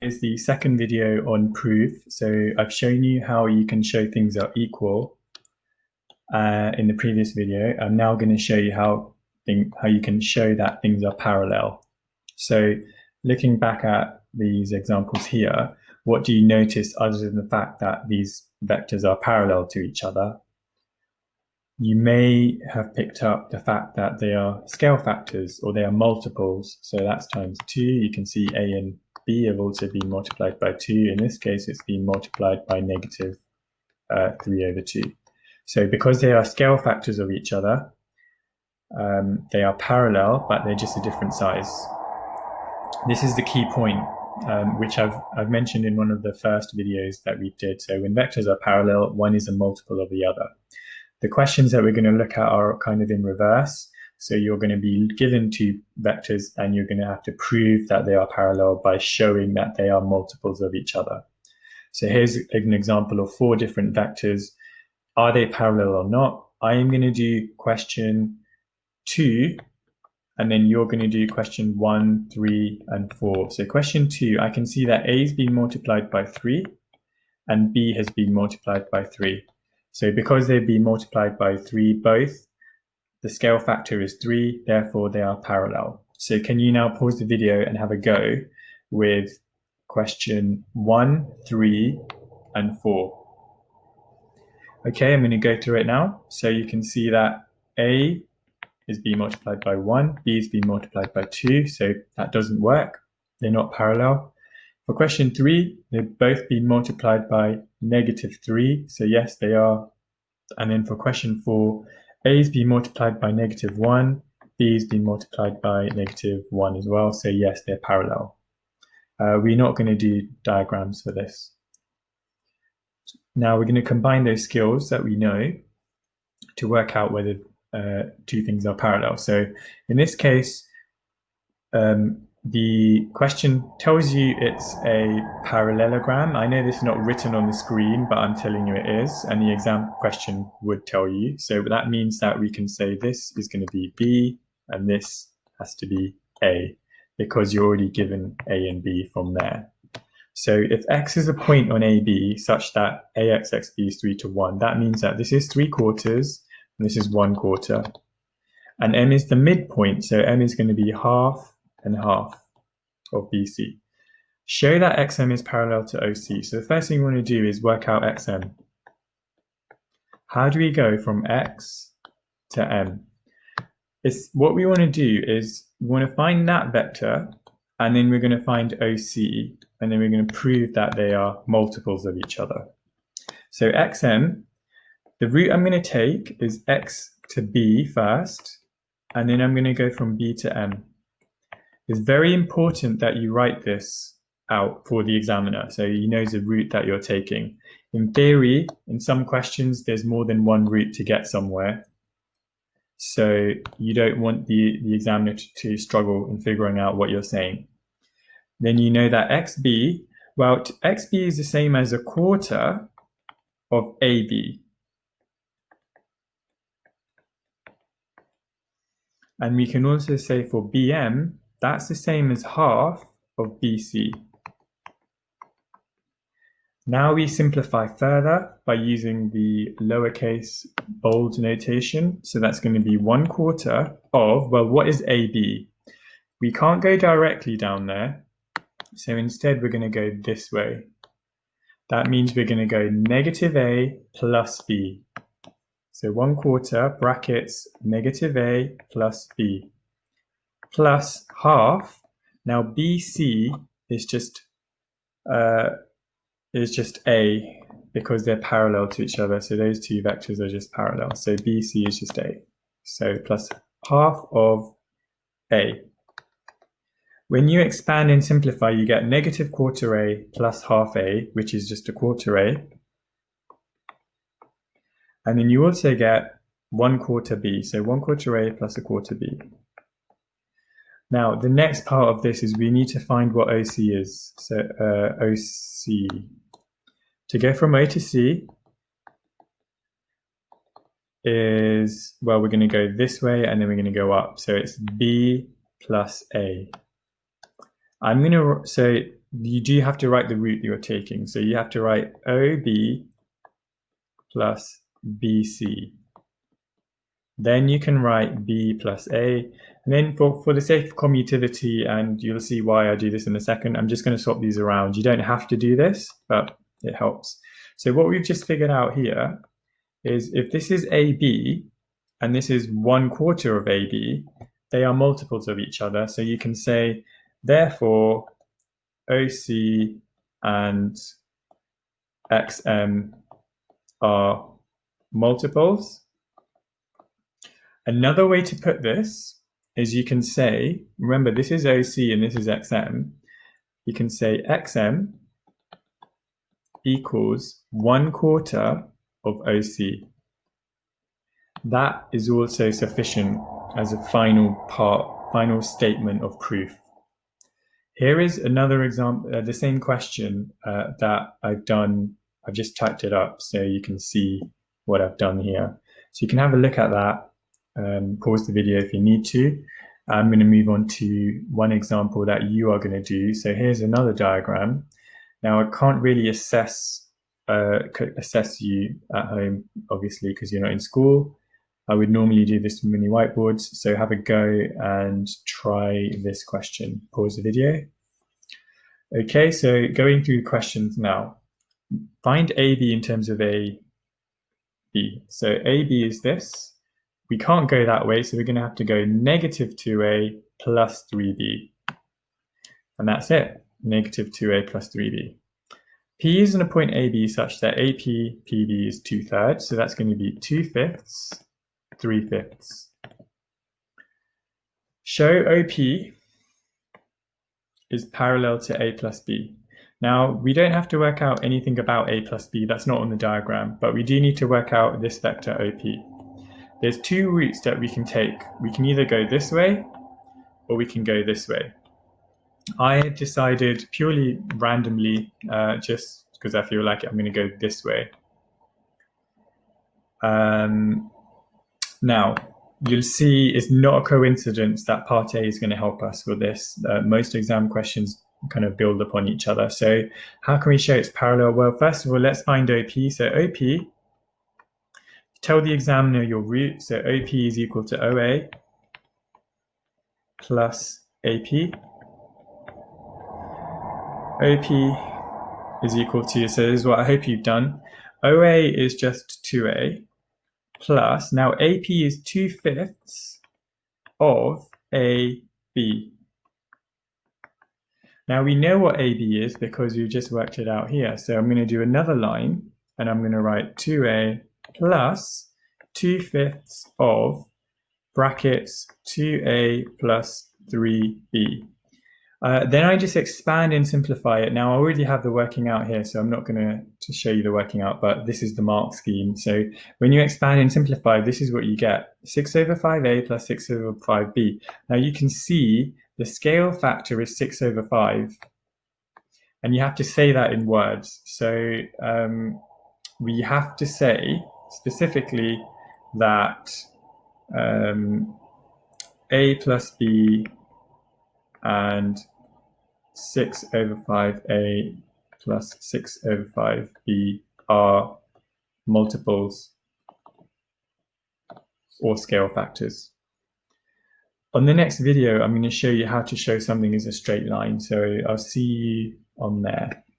Is the second video on proof. So I've shown you how you can show things are equal in the previous video. I'm now going to show you how you can show that things are parallel. So looking back at these examples here, what do you notice other than the fact that these vectors are parallel to each other? You may have picked up the fact that they are scale factors or they are multiples. So that's times 2. You can see A and B have also been multiplied by 2. In this case, it's been multiplied by negative 3/2. So because they are scale factors of each other, they are parallel, but they're just a different size. This is the key point, which I've mentioned in one of the first videos that we did. So when vectors are parallel, one is a multiple of the other. The questions that we're going to look at are kind of in reverse. So you're going to be given two vectors and you're going to have to prove that they are parallel by showing that they are multiples of each other. So here's an example of 4 different vectors. Are they parallel or not? I am going to do question 2, and then you're going to do question 1, 3, and 4. So question 2, I can see that A has been multiplied by 3 and B has been multiplied by 3. So because they've been multiplied by 3 both, the scale factor is 3, therefore they are parallel. So can you now pause the video and have a go with question 1, 3, and 4? Okay, I'm going to go through it now. So you can see that A is being multiplied by 1, B is being multiplied by 2, so that doesn't work. They're not parallel. For question 3, they've both been multiplied by negative 3, so yes, they are. And then for question 4, A is being multiplied by negative 1, B is being multiplied by negative 1 as well, so yes, they're parallel. We're not going to do diagrams for this. Now we're going to combine those skills that we know to work out whether two things are parallel. So in this case, the question tells you it's a parallelogram. I know this is not written on the screen, but I'm telling you it is, and the exam question would tell you. So that means that we can say this is going to be B and this has to be A, because you're already given A and B from there. So if X is a point on AB such that AX XB is 3 to 1, that means that this is 3/4 and this is 1/4. And M is the midpoint, so M is going to be half and half of BC. Show that XM is parallel to OC. So the first thing we want to do is work out XM. How do we go from X to M? What we want to do is we want to find that vector, and then we're going to find OC, and then we're going to prove that they are multiples of each other. So XM, the route I'm going to take is X to B first, and then I'm going to go from B to M. It's very important that you write this out for the examiner so he knows the route that you're taking. In theory, in some questions, there's more than one route to get somewhere. So you don't want the examiner to struggle in figuring out what you're saying. Then you know that XB, well, XB is the same as 1/4 of AB. And we can also say for BM, that's the same as half of BC. Now we simplify further by using the lowercase bold notation. So that's going to be 1/4 of, well, what is AB? We can't go directly down there. So instead, we're going to go this way. That means we're going to go negative A plus B. So 1/4 brackets negative A plus B plus half. Now BC is just A because they're parallel to each other. So those two vectors are just parallel. So BC is just A. So plus half of A. When you expand and simplify, you get negative 1/4 A plus half A, which is just 1/4 A. And then you also get 1/4 B. So 1/4 A plus 1/4 B. Now, the next part of this is we need to find what OC is. So OC. To go from O to C is, well, we're going to go this way and then we're going to go up. So it's B plus A. So you do have to write the route you're taking. So you have to write OB plus BC. Then you can write B plus A. And then for the sake of commutativity, and you'll see why I do this in a second, I'm just going to swap these around. You don't have to do this, but it helps. So what we've just figured out here is if this is AB and this is 1/4 of AB, they are multiples of each other. So you can say, therefore, OC and XM are multiples. Another way to put this is you can say, remember this is OC and this is XM, you can say XM equals 1/4 of OC. That is also sufficient as a final statement of proof. Here is another example, the same question that I've done. I've just typed it up so you can see what I've done here. So you can have a look at that. Pause the video if you need to. I'm going to move on to one example that you are going to do. So here's another diagram. Now I can't really assess you at home, obviously, because you're not in school. I would normally do this with mini whiteboards. So have a go and try this question. Pause the video. Okay, so going through the questions now. Find AB in terms of AB. So AB is this. We can't go that way, so we're going to have to go negative 2A plus 3B. And that's it, negative 2A plus 3B. P is in a point AB such that AP, PB is 2/3, so that's going to be 2/5, 3/5. Show OP is parallel to A plus B. Now, we don't have to work out anything about A plus B, that's not on the diagram, but we do need to work out this vector OP. There's two routes that we can take. We can either go this way or we can go this way. I decided purely randomly, just because I feel like I'm going to go this way. Now, you'll see it's not a coincidence that part A is going to help us with this. Most exam questions kind of build upon each other. So how can we show it's parallel? Well, first of all, let's find OP. So OP, tell the examiner your root. So OP is equal to OA plus AP. OP is equal to, so this is what I hope you've done. OA is just 2A plus, now AP is 2/5 of AB. Now we know what AB is because we just worked it out here. So I'm going to do another line and I'm going to write 2A plus 2/5 of brackets 2A plus 3B. Then I just expand and simplify it. Now I already have the working out here, so I'm not going to show you the working out, but this is the mark scheme. So when you expand and simplify, this is what you get. 6/5A plus 6/5B. Now you can see the scale factor is 6/5. And you have to say that in words. So we have to say specifically that A plus B and 6/5A plus 6/5B are multiples or scale factors. On the next video, I'm going to show you how to show something as a straight line. So I'll see you on there.